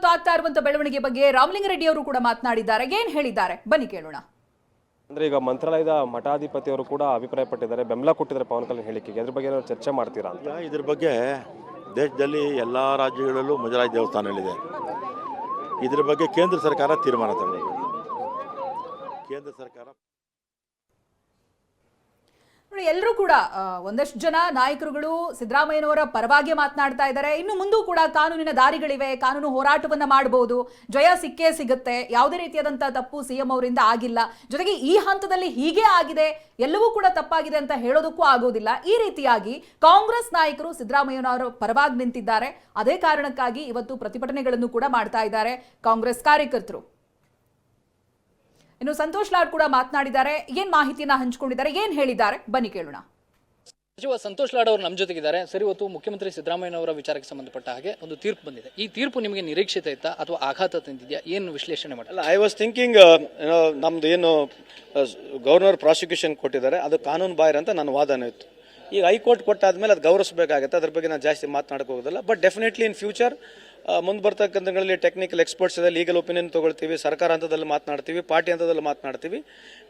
ಇವತ್ತು ಆಗ್ತಾ ಇರುವಂತ ಬೆಳವಣಿಗೆ ಬಗ್ಗೆ ರಾಮಲಿಂಗಾರೆಡ್ಡಿ ಅವರು ಕೂಡ ಮಾತನಾಡಿದ್ದಾರೆ. ಏನ್ ಹೇಳಿದ್ದಾರೆ ಬನ್ನಿ ಕೇಳೋಣ. ಅಂದ್ರೆ ಈಗ ಮಂತ್ರಾಲಯದ ಮಠಾಧಿಪತಿಯವರು ಕೂಡ ಅಭಿಪ್ರಾಯ ಪಟ್ಟಿದ್ದಾರೆ, ಬೆಂಬಲ ಕೊಟ್ಟಿದ್ದಾರೆ ಪವನ್ ಕಲ್ಯಾಣ್ ಹೇಳಿಕೆಗೆ. ಅದ್ರ ಬಗ್ಗೆ ಏನಾದ್ರು ಚರ್ಚೆ ಮಾಡ್ತೀರಾ ಅಂತ? ಇದ್ರ ಬಗ್ಗೆ ದೇಶದಲ್ಲಿ ಎಲ್ಲ ರಾಜ್ಯಗಳಲ್ಲೂ ಮುಜರಾಯಿ ದೇವಸ್ಥಾನಗಳಿದೆ. ಇದ್ರ ಬಗ್ಗೆ ಕೇಂದ್ರ ಸರ್ಕಾರ ತೀರ್ಮಾನ ತಗೊಳ್ಬೇಕು. ಕೇಂದ್ರ ಸರ್ಕಾರ ಎಲ್ಲರೂ ಕೂಡ ಒಂದಷ್ಟು ಜನ ನಾಯಕರುಗಳು ಸಿದ್ದರಾಮಯ್ಯನವರ ಪರವಾಗಿ ಮಾತನಾಡ್ತಾ ಇದ್ದಾರೆ. ಇನ್ನು ಮುಂದೂ ಕೂಡ ಕಾನೂನಿನ ದಾರಿಗಳಿವೆ, ಕಾನೂನು ಹೋರಾಟವನ್ನ ಮಾಡಬಹುದು, ಜಯ ಸಿಕ್ಕೇ ಸಿಗುತ್ತೆ, ಯಾವುದೇ ರೀತಿಯಾದಂತಹ ತಪ್ಪು ಸಿಎಂ ಅವರಿಂದ ಆಗಿಲ್ಲ, ಜೊತೆಗೆ ಈ ಹಂತದಲ್ಲಿ ಹೀಗೆ ಆಗಿದೆ, ಎಲ್ಲವೂ ಕೂಡ ತಪ್ಪಾಗಿದೆ ಅಂತ ಹೇಳೋದಕ್ಕೂ ಆಗೋದಿಲ್ಲ. ಈ ರೀತಿಯಾಗಿ ಕಾಂಗ್ರೆಸ್ ನಾಯಕರು ಸಿದ್ದರಾಮಯ್ಯನವರ ಪರವಾಗಿ ನಿಂತಿದ್ದಾರೆ. ಅದೇ ಕಾರಣಕ್ಕಾಗಿ ಇವತ್ತು ಪ್ರತಿಭಟನೆಗಳನ್ನು ಕೂಡ ಮಾಡ್ತಾ ಇದ್ದಾರೆ ಕಾಂಗ್ರೆಸ್ ಕಾರ್ಯಕರ್ತರು. ಇನ್ನು ಸಂತೋಷ್ ಲಾಡ್ ಕೂಡ ಮಾತನಾಡಿದ್ದಾರೆ. ಏನ್ ಮಾಹಿತಿಯನ್ನ ಹಂಚಿಕೊಂಡಿದ್ದಾರೆ, ಏನ್ ಹೇಳಿದ್ದಾರೆ ಬನ್ನಿ ಕೇಳೋಣ. ಸಚಿವ ಸಂತೋಷ್ ಲಾಡ್ ಅವರು ನಮ್ಮ ಜೊತೆಗಿದ್ದಾರೆ. ಸರಿ, ಇವತ್ತು ಮುಖ್ಯಮಂತ್ರಿ ಸಿದ್ದರಾಮಯ್ಯನವರ ವಿಚಾರಕ್ಕೆ ಸಂಬಂಧಪಟ್ಟ ಹಾಗೆ ಒಂದು ತೀರ್ಪು ಬಂದಿದೆ. ಈ ತೀರ್ಪು ನಿಮಗೆ ನಿರೀಕ್ಷಿತ ಇತ್ತಾ ಅಥವಾ ಆಘಾತ ತಂದಿದೆಯಾ? ಏನು ವಿಶ್ಲೇಷಣೆ ಮಾಡಲ್ಲ? ಐ ವಾಸ್ ಥಿಂಕಿಂಗ್ ನಮ್ದು ಏನು ಗವರ್ನರ್ ಪ್ರಾಸಿಕ್ಯೂಷನ್ ಕೊಟ್ಟಿದ್ದಾರೆ ಅದು ಕಾನೂನು ಬಾಹಿರ ಅಂತ ನನ್ನ ವಾದನ ಇತ್ತು. ಈಗ ಹೈಕೋರ್ಟ್ ಕೊಟ್ಟಾದ್ಮೇಲೆ ಅದು ಗೌರವಿಸಬೇಕಾಗುತ್ತೆ. ಅದ್ರ ಬಗ್ಗೆ ನಾನು ಜಾಸ್ತಿ ಮಾತನಾಡಕ್ಕೆ ಹೋಗೋದಿಲ್ಲ. ಬಟ್ ಡೆಫಿನೆಟ್ಲಿ ಇನ್ ಫ್ಯೂಚರ್ ಮುಂದೆ ಬರ್ತಕ್ಕಂಥಗಳಲ್ಲಿ ಟೆಕ್ನಿಕಲ್ ಎಕ್ಸ್ಪರ್ಟ್ಸ್ ಇದೆ, ಲೀಗಲ್ ಒಪಿನಿಯನ್ ತೊಗೊಳ್ತೀವಿ, ಸರ್ಕಾರ ಹಂತದಲ್ಲಿ ಮಾತನಾಡ್ತೀವಿ, ಪಾರ್ಟಿ ಹಂತದಲ್ಲಿ ಮಾತನಾಡ್ತೀವಿ.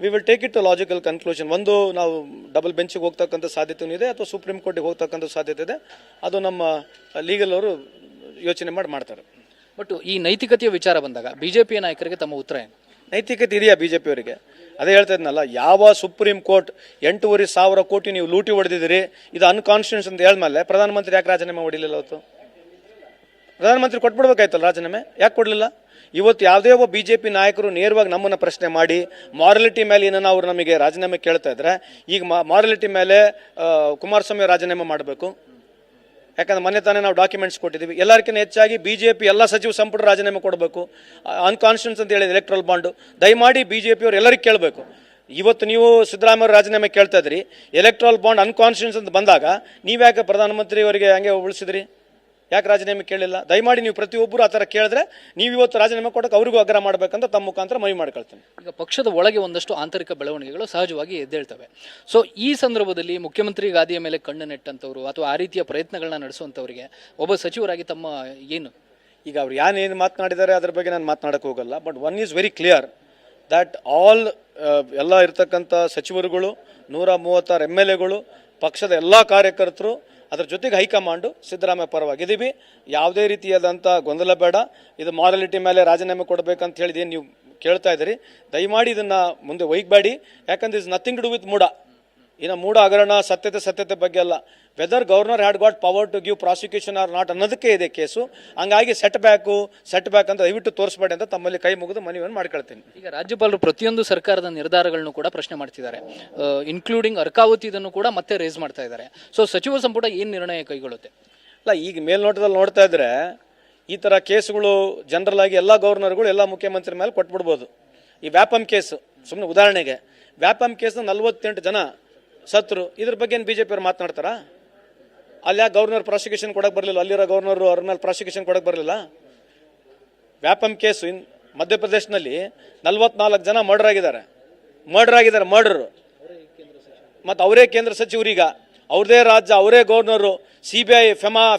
We will take it to logical conclusion. ಒಂದು, ನಾವು ಡಬಲ್ ಬೆಂಚಿಗೆ ಹೋಗ್ತಕ್ಕಂಥ ಸಾಧ್ಯತೆಯೂ ಇದೆ ಅಥವಾ ಸುಪ್ರೀಂ ಕೋರ್ಟಿಗೆ ಹೋಗ್ತಕ್ಕಂಥ ಸಾಧ್ಯತೆ ಇದೆ. ಅದು ನಮ್ಮ ಲೀಗಲ್ ಅವರು ಯೋಚನೆ ಮಾಡ್ತಾರೆ. ಬಟ್ ಈ ನೈತಿಕತೆಯ ವಿಚಾರ ಬಂದಾಗ ಬಿಜೆಪಿಯ ನಾಯಕರಿಗೆ ತಮ್ಮ ಉತ್ತರ ಏನು? ನೈತಿಕತೆ ಇದೆಯಾ ಬಿಜೆಪಿಯವರಿಗೆ? ಅದೇ ಹೇಳ್ತಾ ಇದ್ನಲ್ಲ, ಯಾವ ಸುಪ್ರೀಂ ಕೋರ್ಟ್ 8,500 ಕೋಟಿ ನೀವು ಲೂಟಿ ಹೊಡೆದಿದ್ದೀರಿ, ಇದು ಅನ್ಕಾನ್ಸ್ಟಿಟ್ಯೂಷನ್ ಅಂತ ಹೇಳ್ಮೇಲೆ ಪ್ರಧಾನಮಂತ್ರಿ ಯಾಕೆ ರಾಜೀನಾಮೆ ಹೊಡಿಲಿಲ್ಲ? ಅವತ್ತು ಪ್ರಧಾನಮಂತ್ರಿ ಕೊಟ್ಬಿಡ್ಬೇಕಾಯ್ತಲ್ಲ ರಾಜೀನಾಮೆ, ಯಾಕೆ ಕೊಡಲಿಲ್ಲ? ಇವತ್ತು ಯಾವುದೇ ಒಬ್ಬ ಬಿಜೆಪಿ ನಾಯಕರು ನೇರವಾಗಿ ನಮ್ಮನ್ನು ಪ್ರಶ್ನೆ ಮಾಡಿ ಮಾರಲಿಟಿ ಮೇಲೆ ಏನನ್ನ ಅವರು ನಮಗೆ ರಾಜೀನಾಮೆ ಕೇಳ್ತಾ ಇದ್ರೆ, ಈಗ ಮಾರಲಿಟಿ ಮೇಲೆ ಕುಮಾರಸ್ವಾಮಿ ರಾಜೀನಾಮೆ ಮಾಡಬೇಕು. ಯಾಕಂದ್ರೆ ಮೊನ್ನೆ ತಾನೇ ನಾವು ಡಾಕ್ಯುಮೆಂಟ್ಸ್ ಕೊಟ್ಟಿದ್ದೀವಿ. ಎಲ್ಲರಿಗಿಂತ ಹೆಚ್ಚಾಗಿ ಬಿಜೆಪಿ ಎಲ್ಲ ಸಚಿವ ಸಂಪುಟ ರಾಜೀನಾಮೆ ಕೊಡಬೇಕು. ಅನ್ಕಾನ್ಸ್ಟಿಟ್ಯೂಷನ್ ಅಂತ ಹೇಳಿದ್ರೆ ಎಲೆಕ್ಟ್ರಲ್ ಬಾಂಡು ದಯಮಾಡಿ ಬಿಜೆಪಿಯವರು ಎಲ್ಲರಿಗೂ ಕೇಳಬೇಕು. ಇವತ್ತು ನೀವು ಸಿದ್ದರಾಮಯ್ಯ ರಾಜೀನಾಮೆ ಕೇಳ್ತಾ ಇದ್ರಿ, ಎಲೆಕ್ಟ್ರಲ್ ಬಾಂಡ್ ಅನ್ಕಾನ್ಸ್ಟಿಟ್ಯೂಷನ್ ಅಂತ ಬಂದಾಗ ನೀವ್ಯಾಕೆ ಪ್ರಧಾನಮಂತ್ರಿ ಅವರಿಗೆ ಹಂಗೆ ಉಳಿಸಿದ್ರಿ? ಯಾಕೆ ರಾಜೀನಾಮೆ ಕೇಳಿಲ್ಲ? ದಯಮಾಡಿ ನೀವು ಪ್ರತಿಯೊಬ್ಬರು ಆ ಥರ ಕೇಳಿದ್ರೆ ನೀವು ಇವತ್ತು ರಾಜೀನಾಮೆ ಕೊಡೋಕೆ ಅವ್ರಿಗೂ ಆಗ್ರಹ ಮಾಡಬೇಕಂತ ತಮ್ಮ ಮುಖಾಂತರ ಮನವಿ ಮಾಡ್ಕೊಳ್ತೀನಿ. ಈಗ ಪಕ್ಷದ ಒಳಗೆ ಒಂದಷ್ಟು ಆಂತರಿಕ ಬೆಳವಣಿಗೆಗಳು ಸಹಜವಾಗಿ ಎದ್ದೇಳ್ತವೆ. ಸೊ ಈ ಸಂದರ್ಭದಲ್ಲಿ ಮುಖ್ಯಮಂತ್ರಿ ಗಾದಿಯ ಮೇಲೆ ಕಣ್ಣು ನೆಟ್ಟಂಥವ್ರು ಅಥವಾ ಆ ರೀತಿಯ ಪ್ರಯತ್ನಗಳನ್ನ ನಡೆಸುವಂಥವ್ರಿಗೆ ಒಬ್ಬ ಸಚಿವರಾಗಿ ತಮ್ಮ ಏನು? ಈಗ ಅವ್ರು ಏನು ಮಾತನಾಡಿದ್ದಾರೆ ಅದ್ರ ಬಗ್ಗೆ ನಾನು ಮಾತನಾಡಕ್ಕೆ ಹೋಗಲ್ಲ. But one is very clear that all ಎಲ್ಲ ಇರ್ತಕ್ಕಂಥ ಸಚಿವರುಗಳು, 136 MLAಗಳು, ಪಕ್ಷದ ಎಲ್ಲ ಕಾರ್ಯಕರ್ತರು, ಅದ್ರ ಜೊತೆಗೆ ಹೈಕಮಾಂಡು ಸಿದ್ದರಾಮಯ್ಯ ಪರವಾಗಿದ್ದೀವಿ. ಯಾವುದೇ ರೀತಿಯಾದಂಥ ಗೊಂದಲ ಬೇಡ. ಇದು ಮಾರಲಿಟಿ ಮೇಲೆ ರಾಜೀನಾಮೆ ಕೊಡಬೇಕಂತ ಹೇಳಿದ ನೀವು ಕೇಳ್ತಾ ಇದ್ದೀರಿ, ದಯಮಾಡಿ ಇದನ್ನು ಮುಂದೆ ಒಯ್ಯಬೇಡಿ. ಯಾಕಂದ್ರೆ is nothing to do with MUDA. ಇನ್ನು ಮೂಡ ಹಗರಣ ಸತ್ಯತೆ ಬಗ್ಗೆ ಅಲ್ಲ. Whether governor had got power to give prosecution or not ಅನ್ನೋದಕ್ಕೆ ಇದೆ ಕೇಸು. ಹಂಗಾಗಿ ಸೆಟ್ ಬ್ಯಾಕ್ ಅಂತ ದಯವಿಟ್ಟು ತೋರಿಸ್ಬೇಡಿ ಅಂತ ತಮ್ಮಲ್ಲಿ ಕೈ ಮುಗಿದು ಮನವಿಯನ್ನು ಮಾಡ್ಕೊಳ್ತೀನಿ. ಈಗ ರಾಜ್ಯಪಾಲರು ಪ್ರತಿಯೊಂದು ಸರ್ಕಾರದ ನಿರ್ಧಾರಗಳನ್ನು ಕೂಡ ಪ್ರಶ್ನೆ ಮಾಡ್ತಿದ್ದಾರೆ, ಇನ್ಕ್ಲೂಡಿಂಗ್ ಅರ್ಕಾವತಿ ಇದನ್ನು ಕೂಡ ಮತ್ತೆ ರೇಸ್ ಮಾಡ್ತಾ ಇದ್ದಾರೆ. ಸೊ ಸಚಿವ ಸಂಪುಟ ಏನು ನಿರ್ಣಯ ಕೈಗೊಳ್ಳುತ್ತೆ? ಅಲ್ಲ, ಈಗ ಮೇಲ್ನೋಟದಲ್ಲಿ ನೋಡ್ತಾ ಇದ್ರೆ ಈ ಥರ ಕೇಸುಗಳು ಜನರಲ್ ಆಗಿ ಎಲ್ಲ ಗವರ್ನರ್ಗಳು ಎಲ್ಲ ಮುಖ್ಯಮಂತ್ರಿ ಮೇಲೆ ಕೊಟ್ಬಿಡ್ಬೋದು. ಈ ವ್ಯಾಪಮ್ ಕೇಸು, ಸುಮ್ಮನೆ ಉದಾಹರಣೆಗೆ ವ್ಯಾಪಮ್ ಕೇಸ್ನ 48 ಜನ ಸತ್ರು. ಇದ್ರ ಬಗ್ಗೆ ಏನು ಬಿಜೆಪಿ ಅವ್ರು ಮಾತನಾಡ್ತಾರಾ? ಅಲ್ಲಿ ಯಾಕೆ ಗವರ್ನರ್ ಪ್ರಾಸಿಕ್ಯೂಷನ್ ಕೊಡಕ್ಕೆ ಬರಲಿಲ್ಲ? ಅಲ್ಲಿರೋ ಗವರ್ನರು ಅವ್ರ ಮೇಲೆ ಪ್ರಾಸಿಕ್ಯೂಷನ್ ಕೊಡಕ್ಕೆ ಬರಲಿಲ್ಲ? ವ್ಯಾಪಮ್ ಕೇಸು ಮಧ್ಯಪ್ರದೇಶನಲ್ಲಿ 44 ಜನ ಮರ್ಡರ್ ಆಗಿದ್ದಾರೆ. ಮರ್ಡರ್ ಮತ್ತು ಅವರೇ ಕೇಂದ್ರ ಸಚಿವರೀಗ, ಅವ್ರದೇ ರಾಜ್ಯ, ಅವರೇ ಗವರ್ನರು, CBI,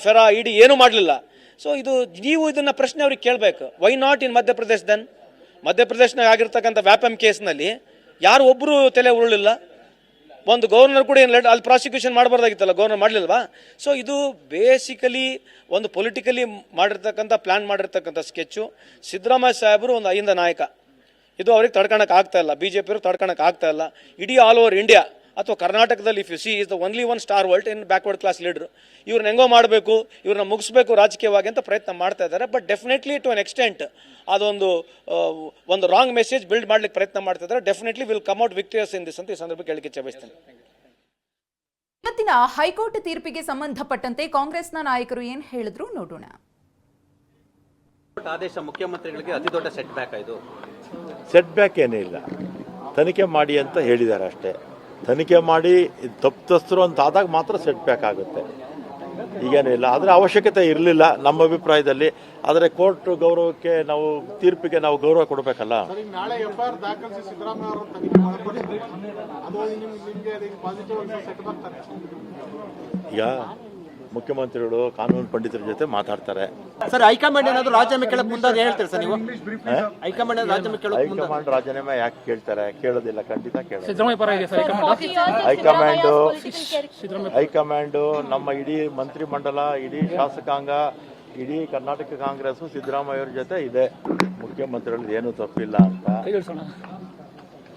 ಫೆರಾ, ಇಡಿ ಏನೂ ಮಾಡಲಿಲ್ಲ. ಸೊ ಇದು ನೀವು ಇದನ್ನು ಪ್ರಶ್ನೆ ಅವ್ರಿಗೆ ಕೇಳಬೇಕು. Why not in Madhya Pradesh then? ಮಧ್ಯಪ್ರದೇಶನಾಗ ಆಗಿರ್ತಕ್ಕಂಥ ವ್ಯಾಪಮ್ ಕೇಸ್ನಲ್ಲಿ ಯಾರು ಒಬ್ಬರು ತಲೆ ಉರುಳಿಲ್ಲ. ಒಂದು ಗವರ್ನರ್ ಕೂಡ ಏನು ಅಲ್ಲಿ ಪ್ರಾಸಿಕ್ಯೂಷನ್ ಮಾಡಬಾರ್ದಾಗಿತ್ತಲ್ಲ, ಗವರ್ನರ್ ಮಾಡಲಿಲ್ವಾ? ಸೊ ಇದು ಬೇಸಿಕಲಿ ಒಂದು ಪೊಲಿಟಿಕಲಿ ಪ್ಲ್ಯಾನ್ ಮಾಡಿರ್ತಕ್ಕಂಥ ಸ್ಕೆಚ್ಚು. ಸಿದ್ದರಾಮಯ್ಯ ಸಾಹೇಬರು ಒಂದು ಅಹಿಂದ ನಾಯಕ, ಇದು ಅವ್ರಿಗೆ ತಡ್ಕೊಳಕ್ಕೆ ಆಗ್ತಾ ಇಲ್ಲ, ಬಿಜೆಪಿಯವರು ತಡ್ಕೊಳಕ್ಕೆ ಆಗ್ತಾ ಇಲ್ಲ. ಇಡೀ ಆಲ್ ಓವರ್ ಇಂಡಿಯಾ ಅಥವಾ ಕರ್ನಾಟಕದಲ್ಲಿ if U C is the only one star world in backward class leader. ಇವ್ರನ್ನ ಹೆಂಗೋ ಮಾಡಬೇಕು, ಇವ್ರನ್ನ ಮುಗಿಸ್ಬೇಕು ರಾಜಕೀಯವಾಗಿ ಅಂತ ಪ್ರಯತ್ನ ಮಾಡ್ತಾ ಇದ್ದಾರೆ. But definitely to an extent ಅದೊಂದು ರಾಂಗ್ ಮೆಸೇಜ್ ಬಿಲ್ಡ್ ಮಾಡ್ಲಿಕ್ಕೆ ಪ್ರಯತ್ನ ಮಾಡ್ತಾ ಇದ್ದಾರೆ. Definitely will come out victorious in this ಅಂತ ಈ ಸಂದರ್ಭಕ್ಕೆ ಹೇಳಿಕೆ ಬಯಸ್ತೇನೆ. ಇವತ್ತಿನ ಹೈಕೋರ್ಟ್ ತೀರ್ಪಿಗೆ ಸಂಬಂಧಪಟ್ಟಂತೆ ಕಾಂಗ್ರೆಸ್ನ ನಾಯಕರು ಏನ್ ಹೇಳಿದ್ರು ನೋಡೋಣ. ಆದೇಶ ಮುಖ್ಯಮಂತ್ರಿಗಳಿಗೆ ಅತಿ ದೊಡ್ಡ ಸೆಟ್ ಬ್ಯಾಕ್. ಇದು ಸೆಟ್ ಬ್ಯಾಕ್ ಏನೇ ಇಲ್ಲ, ತನಿಖೆ ಮಾಡಿ ಅಂತ ಹೇಳಿದ್ದಾರೆ ಅಷ್ಟೇ. ತನಿಖೆ ಮಾಡಿ ತಪ್ಪಿತಸ್ಥರು ಅಂತ ಆದಾಗ ಮಾತ್ರ ಸೆಟ್ ಬ್ಯಾಕ್ ಆಗುತ್ತೆ, ಈಗೇನೂ ಇಲ್ಲ. ಅದರ ಅವಶ್ಯಕತೆ ಇರಲಿಲ್ಲ ನಮ್ಮ ಅಭಿಪ್ರಾಯದಲ್ಲಿ. ಆದರೆ ಕೋರ್ಟ್ ಗೌರವಕ್ಕೆ ನಾವು ತೀರ್ಪಿಗೆ ನಾವು ಗೌರವ ಕೊಡಬೇಕಲ್ಲ. ಈಗ ಮುಖ್ಯಮಂತ್ರಿಗಳು ಕಾನೂನು ಪಂಡಿತರ ಜೊತೆ ಮಾತಾಡ್ತಾರೆ. ಸರ್ ಹೈಕಮಾಂಡ್ ಏನಾದ್ರು ರಾಜೀನಾಮೆ ಕೇಳಕ್ ಮುಂದಾದ್ರೆ ಹೇಳ್ತೀರಿ ಸರ್ ನೀವು? ಹೈಕಮಾಂಡ್ ರಾಜೀನಾಮೆ ಕೇಳಕ್ ಹೈಕಮಾಂಡ್ ರಾಜೀನಾಮೆ ಯಾಕೆ ಕೇಳ್ತಾರೆ? ಕೇಳೋದಿಲ್ಲ, ಖಂಡಿತ ಕೇಳೋದಿಲ್ಲ. ಹೈಕಮಾಂಡು ನಮ್ಮ ಇಡೀ ಮಂತ್ರಿಮಂಡಲ, ಇಡೀ ಶಾಸಕಾಂಗ, ಇಡೀ ಕರ್ನಾಟಕ ಕಾಂಗ್ರೆಸ್ ಸಿದ್ದರಾಮಯ್ಯವ್ರ ಜೊತೆ ಇದೆ. ಮುಖ್ಯಮಂತ್ರಿಗಳು ಏನೂ ತಪ್ಪಿಲ್ಲ ಅಂತ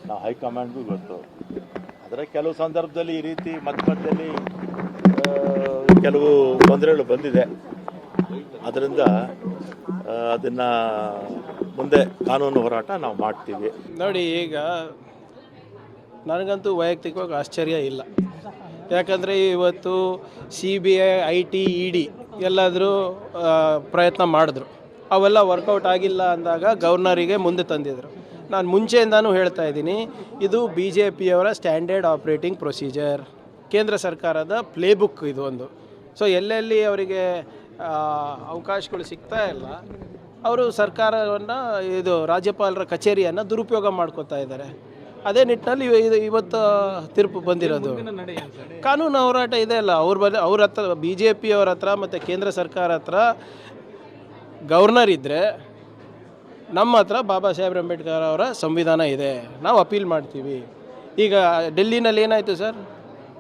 ನಾವು ಹೈಕಮಾಂಡ್ಗೂ ಗೊತ್ತು. ಆದರೆ ಕೆಲವು ಸಂದರ್ಭದಲ್ಲಿ ಈ ರೀತಿ ಮಧ್ಯದಲ್ಲಿ ಕೆಲವು ತೊಂದರೆಗಳು ಬಂದಿದೆ. ಅದರಿಂದ ಅದನ್ನು ಮುಂದೆ ಕಾನೂನು ಹೋರಾಟ ನಾವು ಮಾಡ್ತೀವಿ. ನೋಡಿ, ಈಗ ನನಗಂತೂ ವೈಯಕ್ತಿಕವಾಗಿ ಆಶ್ಚರ್ಯ ಇಲ್ಲ. ಯಾಕಂದರೆ ಇವತ್ತು CBI, IT, ED ಎಲ್ಲಾದರೂ ಪ್ರಯತ್ನ ಮಾಡಿದ್ರು, ಅವೆಲ್ಲ ವರ್ಕೌಟ್ ಆಗಿಲ್ಲ ಅಂದಾಗ ಗವರ್ನರಿಗೆ ಮುಂದೆ ತಂದಿದ್ರು. ನಾನು ಮುಂಚೆಯಿಂದನೂ ಹೇಳ್ತಾ ಇದ್ದೀನಿ, ಇದು BJPಯವರ ಸ್ಟ್ಯಾಂಡರ್ಡ್ ಆಪ್ರೇಟಿಂಗ್ ಪ್ರೊಸೀಜರ್, ಕೇಂದ್ರ ಸರ್ಕಾರದ ಪ್ಲೇಬುಕ್ ಇದು ಒಂದು. ಸೊ ಎಲ್ಲೆಲ್ಲಿ ಅವರಿಗೆ ಅವಕಾಶಗಳು ಸಿಗ್ತಾ ಇಲ್ಲ, ಅವರು ಸರ್ಕಾರವನ್ನು ಇದು ರಾಜ್ಯಪಾಲರ ಕಚೇರಿಯನ್ನು ದುರುಪಯೋಗ ಮಾಡ್ಕೋತಾ ಇದ್ದಾರೆ. ಅದೇ ನಿಟ್ಟಿನಲ್ಲಿ ಇವತ್ತು ತೀರ್ಪು ಬಂದಿರೋದು. ಕಾನೂನು ಹೋರಾಟ ಇದೆ ಅಲ್ಲ, ಅವ್ರ ಹತ್ರ BJPಯವರ ಹತ್ರ ಮತ್ತು ಕೇಂದ್ರ ಸರ್ಕಾರ ಹತ್ರ ಗವರ್ನರ್ ಇದ್ದರೆ, ನಮ್ಮ ಹತ್ರ ಬಾಬಾ ಸಾಹೇಬ್ ಅಂಬೇಡ್ಕರ್ ಅವರ ಸಂವಿಧಾನ ಇದೆ, ನಾವು ಅಪೀಲ್ ಮಾಡ್ತೀವಿ. ಈಗ ಡೆಲ್ಲಿನಲ್ಲಿ ಏನಾಯಿತು ಸರ್,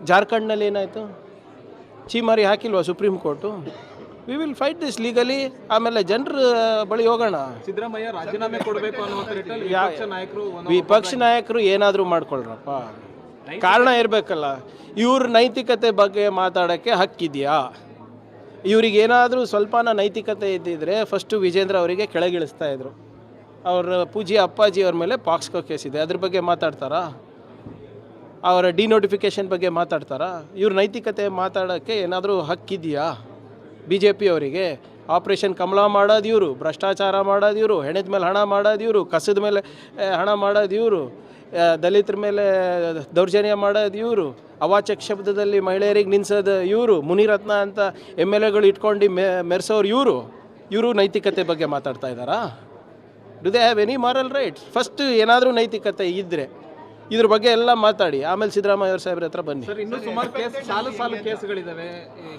ಜಾರ್ಖಂಡ್ನಲ್ಲಿ ಏನಾಯಿತು, ಚೀಮಾರಿ ಹಾಕಿಲ್ವಾ supreme court? We will fight this legally. ಆಮೇಲೆ ಜನರ ಬಳಿ ಹೋಗೋಣ. ಸಿದ್ದರಾಮಯ್ಯ ರಾಜೀನಾಮೆ ಕೊಡಬೇಕು ಅನ್ನೋ ವಿಪಕ್ಷ ನಾಯಕರು ಏನಾದರೂ ಮಾಡ್ಕೊಳ್ರಪ್ಪ, ಕಾರಣ ಇರಬೇಕಲ್ಲ. ಇವ್ರ ನೈತಿಕತೆ ಬಗ್ಗೆ ಮಾತಾಡೋಕ್ಕೆ ಹಕ್ಕಿದೆಯಾ? ಇವ್ರಿಗೇನಾದರೂ ಸ್ವಲ್ಪನ ನೈತಿಕತೆ ಇದ್ದಿದ್ರೆ ಫಸ್ಟು ವಿಜೇಂದ್ರ ಅವರಿಗೆ ಕೆಳಗಿಳಿಸ್ತಾ ಇದ್ರು. ಅವ್ರ ಪೂಜ್ಯ ಅಪ್ಪಾಜಿ ಅವ್ರ ಮೇಲೆ ಪಾಕ್ಸ್ಕೋ ಕೇಸ್ ಇದೆ, ಅದ್ರ ಬಗ್ಗೆ ಮಾತಾಡ್ತಾರಾ? ಅವರ ಡಿನೋಟಿಫಿಕೇಷನ್ ಬಗ್ಗೆ ಮಾತಾಡ್ತಾರಾ? ಇವ್ರ ನೈತಿಕತೆ ಮಾತಾಡೋಕ್ಕೆ ಏನಾದರೂ ಹಕ್ಕಿದೆಯಾ BJP ಅವರಿಗೆ? ಆಪ್ರೇಷನ್ ಕಮಲ ಮಾಡೋದು ಇವರು, ಭ್ರಷ್ಟಾಚಾರ ಮಾಡೋದು ಇವರು, ಹೆಣದ ಮೇಲೆ ಹಣ ಮಾಡೋದು ಇವರು, ಕಸದ ಮೇಲೆ ಹಣ ಮಾಡೋದು ಇವರು, ದಲಿತರ ಮೇಲೆ ದೌರ್ಜನ್ಯ ಮಾಡೋದು ಇವರು, ಅವಾಚಕ ಶಬ್ದದಲ್ಲಿ ಮಹಿಳೆಯರಿಗೆ ನಿನ್ಸೋದು ಇವರು, ಮುನಿರತ್ನ ಅಂತ MLAಗಳು ಇಟ್ಕೊಂಡು ಮೆರೆಸೋರು ಇವರು ನೈತಿಕತೆ ಬಗ್ಗೆ ಮಾತಾಡ್ತಾ ಇದ್ದಾರಾ? Do they have any moral rights? First ಏನಾದರೂ ನೈತಿಕತೆ ಇದ್ದರೆ ಇದ್ರ ಬಗ್ಗೆ ಎಲ್ಲ ಮಾತಾಡಿ, ಆಮೇಲೆ ಸಿದ್ದರಾಮಯ್ಯ ಅವ್ರ ಸಾಹೇಬ್ರ ಹತ್ರ ಬನ್ನಿ. ಸರ್, ಇನ್ನೂ ಸುಮಾರು ಸಾಲು ಕೇಸ್ಗಳಿದಾವೆ.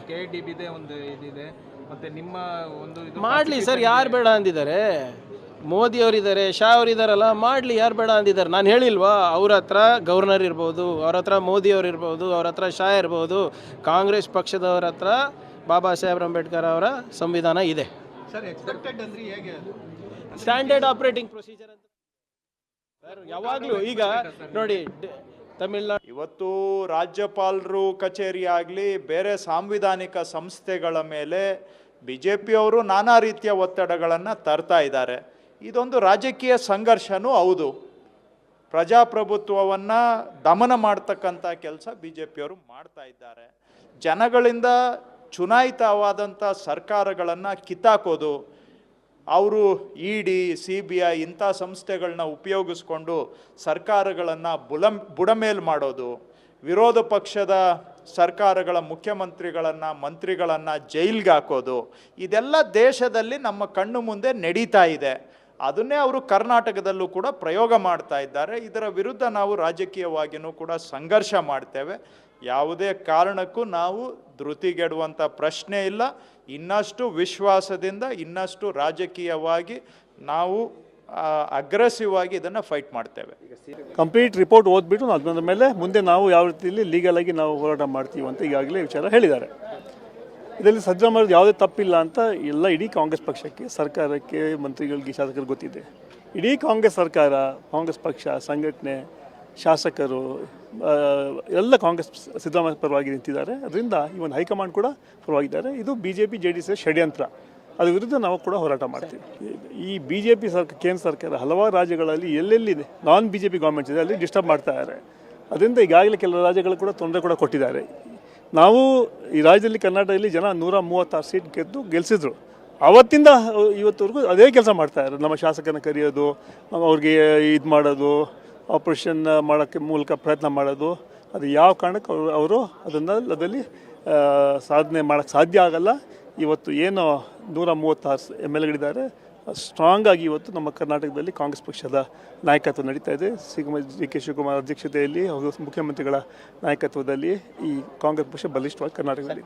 KDB ಒಂದು ಇದಿದೆ, ಮತ್ತೆ ನಿಮ್ಮ ಒಂದು ಮಾಡಲಿ ಸರ್, ಯಾರು ಬೇಡ ಅಂದಿದ್ದಾರೆ? ಮೋದಿ ಅವರಿದ್ದಾರೆ, ಶಾ ಅವರಿದ್ದಾರಲ್ಲ, ಮಾಡಲಿ, ಯಾರು ಬೇಡ ಅಂದಿದ್ದಾರೆ? ನಾನು ಹೇಳಿಲ್ವಾ? ಅವ್ರ ಹತ್ರ ಗವರ್ನರ್ ಇರ್ಬೋದು, ಅವ್ರ ಹತ್ರ ಮೋದಿ ಅವ್ರು ಇರ್ಬೋದು, ಅವ್ರ ಹತ್ರ ಶಾ ಇರ್ಬೋದು, ಕಾಂಗ್ರೆಸ್ ಪಕ್ಷದವ್ರ ಹತ್ರ ಬಾಬಾ ಸಾಹೇಬ್ ಅಂಬೇಡ್ಕರ್ ಅವರ ಸಂವಿಧಾನ ಇದೆ. ಸರ್, ಎಕ್ಸ್ಪೆಕ್ಟೆಡ್ ಅಂದ್ರೆ ಹೇಗೆ? ಸ್ಟ್ಯಾಂಡರ್ಡ್ ಆಪರೇಟಿಂಗ್ ಪ್ರೊಸೀಜರ್ ಅಂತ ಸರ್ ಯಾವಾಗಲೂ. ಈಗ ನೋಡಿ, ತಮಿಳ್ನಾಡು ಇವತ್ತು ರಾಜ್ಯಪಾಲರು ಕಚೇರಿ ಆಗಲಿ, ಬೇರೆ ಸಾಂವಿಧಾನಿಕ ಸಂಸ್ಥೆಗಳ ಮೇಲೆ BJPಯವರು ನಾನಾ ರೀತಿಯ ಒತ್ತಡಗಳನ್ನು ತರ್ತಾ ಇದ್ದಾರೆ. ಇದೊಂದು ರಾಜಕೀಯ ಸಂಘರ್ಷನೂ ಹೌದು. ಪ್ರಜಾಪ್ರಭುತ್ವವನ್ನು ದಮನ ಮಾಡ್ತಕ್ಕಂಥ ಕೆಲಸ BJPಯವರು ಮಾಡ್ತಾ ಇದ್ದಾರೆ. ಜನಗಳಿಂದ ಚುನಾಯಿತವಾದಂಥ ಸರ್ಕಾರಗಳನ್ನು ಕಿತ್ತಾಕೋದು, ಅವರು ED, CBI ಇಂಥ ಸಂಸ್ಥೆಗಳನ್ನ ಉಪಯೋಗಿಸ್ಕೊಂಡು ಸರ್ಕಾರಗಳನ್ನು ಬುಡಮೇಲು ಮಾಡೋದು, ವಿರೋಧ ಪಕ್ಷದ ಸರ್ಕಾರಗಳ ಮುಖ್ಯಮಂತ್ರಿಗಳನ್ನು, ಮಂತ್ರಿಗಳನ್ನು ಜೈಲ್ಗೆ ಹಾಕೋದು, ಇದೆಲ್ಲ ದೇಶದಲ್ಲಿ ನಮ್ಮ ಕಣ್ಣು ಮುಂದೆ ನಡೀತಾ ಇದೆ. ಅದನ್ನೇ ಅವರು ಕರ್ನಾಟಕದಲ್ಲೂ ಕೂಡ ಪ್ರಯೋಗ ಮಾಡ್ತಾ ಇದ್ದಾರೆ. ಇದರ ವಿರುದ್ಧ ನಾವು ರಾಜಕೀಯವಾಗಿಯೂ ಕೂಡ ಸಂಘರ್ಷ ಮಾಡ್ತೇವೆ. ಯಾವುದೇ ಕಾರಣಕ್ಕೂ ನಾವು ಧೃತಿಗೆಡುವಂಥ ಪ್ರಶ್ನೆ ಇಲ್ಲ. ಇನ್ನಷ್ಟು ವಿಶ್ವಾಸದಿಂದ, ಇನ್ನಷ್ಟು ರಾಜಕೀಯವಾಗಿ ನಾವು ಅಗ್ರೆಸಿವ್ ಆಗಿ ಇದನ್ನು ಫೈಟ್ ಮಾಡ್ತೇವೆ. ಕಂಪ್ಲೀಟ್ ರಿಪೋರ್ಟ್ ಓದ್ಬಿಟ್ಟು ಅದರ ಮೇಲೆ ಮುಂದೆ ನಾವು ಯಾವ ರೀತಿಯಲ್ಲಿ ಲೀಗಲಾಗಿ ನಾವು ಹೋರಾಟ ಮಾಡ್ತೀವಿ ಅಂತ ಈಗಾಗಲೇ ವಿಚಾರ ಹೇಳಿದ್ದಾರೆ. ಇದರಲ್ಲಿ ಸಿದ್ದರಾಮಯ್ಯ ಯಾವುದೇ ತಪ್ಪಿಲ್ಲ ಅಂತ ಎಲ್ಲ ಇಡೀ ಕಾಂಗ್ರೆಸ್ ಪಕ್ಷಕ್ಕೆ, ಸರ್ಕಾರಕ್ಕೆ, ಮಂತ್ರಿಗಳಿಗೆ, ಶಾಸಕರಿಗೆ ಗೊತ್ತಿದೆ. ಇಡೀ ಕಾಂಗ್ರೆಸ್ ಸರ್ಕಾರ, ಕಾಂಗ್ರೆಸ್ ಪಕ್ಷ, ಸಂಘಟನೆ, ಶಾಸಕರು ಎಲ್ಲ ಕಾಂಗ್ರೆಸ್ ಸಿದ್ದರಾಮಯ್ಯ ಪರವಾಗಿ ನಿಂತಿದ್ದಾರೆ. ಅದರಿಂದ ಇವನ್ ಹೈಕಮಾಂಡ್ ಕೂಡ ಪರವಾಗಿದ್ದಾರೆ. ಇದು BJP JDS ಷಡ್ಯಂತ್ರ, ಅದ್ರ ವಿರುದ್ಧ ನಾವು ಕೂಡ ಹೋರಾಟ ಮಾಡ್ತೀವಿ. ಈ BJP ಕೇಂದ್ರ ಸರ್ಕಾರ ಹಲವಾರು ರಾಜ್ಯಗಳಲ್ಲಿ ಎಲ್ಲೆಲ್ಲಿ ನಾನ್ BJP ಗೌರ್ಮೆಂಟ್ಸ್ ಇದೆ ಅಲ್ಲಿ ಡಿಸ್ಟರ್ಬ್ ಮಾಡ್ತಾ ಇದ್ದಾರೆ. ಅದರಿಂದ ಈಗಾಗಲೇ ಕೆಲವು ರಾಜ್ಯಗಳು ಕೂಡ ತೊಂದರೆ ಕೂಡ ಕೊಟ್ಟಿದ್ದಾರೆ. ನಾವು ಈ ರಾಜ್ಯದಲ್ಲಿ, ಕರ್ನಾಟಕದಲ್ಲಿ ಜನ 136 ಸೀಟ್ ಗೆಲ್ಲಿಸಿದ್ರು. ಅವತ್ತಿಂದ ಇವತ್ತವರೆಗೂ ಅದೇ ಕೆಲಸ ಮಾಡ್ತಾ ಇದ್ದಾರೆ. ನಮ್ಮ ಶಾಸಕರನ್ನ ಕರೆಯೋದು, ಅವ್ರಿಗೆ ಇದು ಮಾಡೋದು, ಆಪರೇಷನ್ ಮಾಡೋಕ್ಕೆ ಮೂಲಕ ಪ್ರಯತ್ನ ಮಾಡೋದು, ಅದು ಯಾವ ಕಾರಣಕ್ಕೆ ಅವರು ಅದರಲ್ಲಿ ಸಾಧನೆ ಮಾಡೋಕ್ಕೆ ಸಾಧ್ಯ ಆಗಲ್ಲ. ಇವತ್ತು ಏನು 136 MLAಗಳಿದ್ದಾರೆ, ಸ್ಟ್ರಾಂಗ್ ಆಗಿ ಇವತ್ತು ನಮ್ಮ ಕರ್ನಾಟಕದಲ್ಲಿ ಕಾಂಗ್ರೆಸ್ ಪಕ್ಷದ ನಾಯಕತ್ವ ನಡೀತಾ ಇದೆ. DK ಶಿವಕುಮಾರ್ ಅಧ್ಯಕ್ಷತೆಯಲ್ಲಿ ಹಾಗೂ ಮುಖ್ಯಮಂತ್ರಿಗಳ ನಾಯಕತ್ವದಲ್ಲಿ ಈ ಕಾಂಗ್ರೆಸ್ ಪಕ್ಷ ಬಲಿಷ್ಠವಾಗಿ ಕರ್ನಾಟಕದಲ್ಲಿ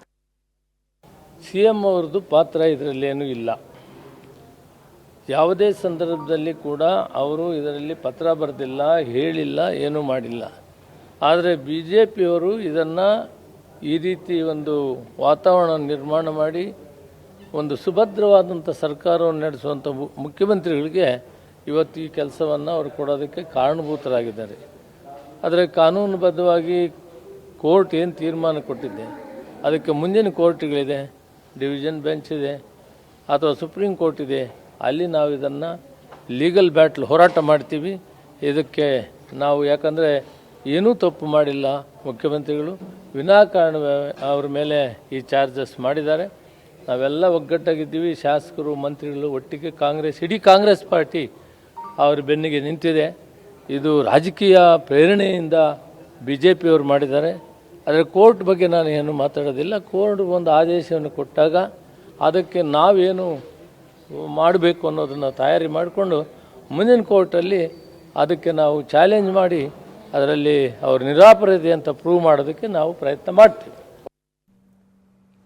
ಸಿ ಎಮ್ ಅವ್ರದ್ದು ಪಾತ್ರ ಇದರಲ್ಲೇನೂ ಇಲ್ಲ. ಯಾವುದೇ ಸಂದರ್ಭದಲ್ಲಿ ಕೂಡ ಅವರು ಇದರಲ್ಲಿ ಪತ್ರ ಬರೆದಿಲ್ಲ, ಹೇಳಿಲ್ಲ, ಏನೂ ಮಾಡಿಲ್ಲ. ಆದರೆ ಬಿ ಜೆ ಪಿಯವರು ಇದನ್ನು ಈ ರೀತಿ ಒಂದು ವಾತಾವರಣ ನಿರ್ಮಾಣ ಮಾಡಿ ಒಂದು ಸುಭದ್ರವಾದಂಥ ಸರ್ಕಾರವನ್ನು ನಡೆಸುವಂಥ ಮುಖ್ಯಮಂತ್ರಿಗಳಿಗೆ ಇವತ್ತು ಈ ಕೆಲಸವನ್ನು ಅವರು ಕೊಡೋದಕ್ಕೆ ಕಾರಣಭೂತರಾಗಿದ್ದಾರೆ. ಆದರೆ ಕಾನೂನುಬದ್ಧವಾಗಿ ಕೋರ್ಟ್ ಏನು ತೀರ್ಮಾನ ಕೊಟ್ಟಿದೆ, ಅದಕ್ಕೆ ಮುಂದಿನ ಕೋರ್ಟ್ಗಳಿದೆ, ಡಿವಿಷನ್ ಬೆಂಚ್ ಇದೆ ಅಥವಾ ಸುಪ್ರೀಂ ಕೋರ್ಟ್ ಇದೆ, ಅಲ್ಲಿ ನಾವು ಇದನ್ನು ಲೀಗಲ್ ಬ್ಯಾಟ್ಲ್ ಹೋರಾಟ ಮಾಡ್ತೀವಿ. ಇದಕ್ಕೆ ನಾವು ಯಾಕಂದರೆ ಏನೂ ತಪ್ಪು ಮಾಡಿಲ್ಲ, ಮುಖ್ಯಮಂತ್ರಿಗಳು ವಿನಾಕಾರಣ ಅವ್ರ ಮೇಲೆ ಈ ಚಾರ್ಜಸ್ ಮಾಡಿದ್ದಾರೆ. ನಾವೆಲ್ಲ ಒಗ್ಗಟ್ಟಾಗಿದ್ದೀವಿ, ಶಾಸಕರು ಮಂತ್ರಿಗಳು ಒಟ್ಟಿಗೆ, ಇಡೀ ಕಾಂಗ್ರೆಸ್ ಪಾರ್ಟಿ ಅವ್ರ ಬೆನ್ನಿಗೆ ನಿಂತಿದೆ. ಇದು ರಾಜಕೀಯ ಪ್ರೇರಣೆಯಿಂದ ಬಿ ಜೆ ಪಿಯವರು ಮಾಡಿದ್ದಾರೆ. ಆದರೆ ಕೋರ್ಟ್ ಬಗ್ಗೆ ನಾನು ಏನು ಮಾತಾಡೋದಿಲ್ಲ. ಕೋರ್ಟ್ ಒಂದು ಆದೇಶವನ್ನು ಕೊಟ್ಟಾಗ ಅದಕ್ಕೆ ನಾವೇನು ಮಾಡಬೇಕು ಅನ್ನೋದನ್ನು ತಯಾರಿ ಮಾಡಿಕೊಂಡು ಮುಂದಿನ ಕೋರ್ಟಲ್ಲಿ ಅದಕ್ಕೆ ನಾವು ಚಾಲೆಂಜ್ ಮಾಡಿ ಅದರಲ್ಲಿ ಅವರು ನಿರಾಪರಾಧಿ ಅಂತ ಪ್ರೂವ್ ಮಾಡೋದಕ್ಕೆ ನಾವು ಪ್ರಯತ್ನ ಮಾಡ್ತೀವಿ.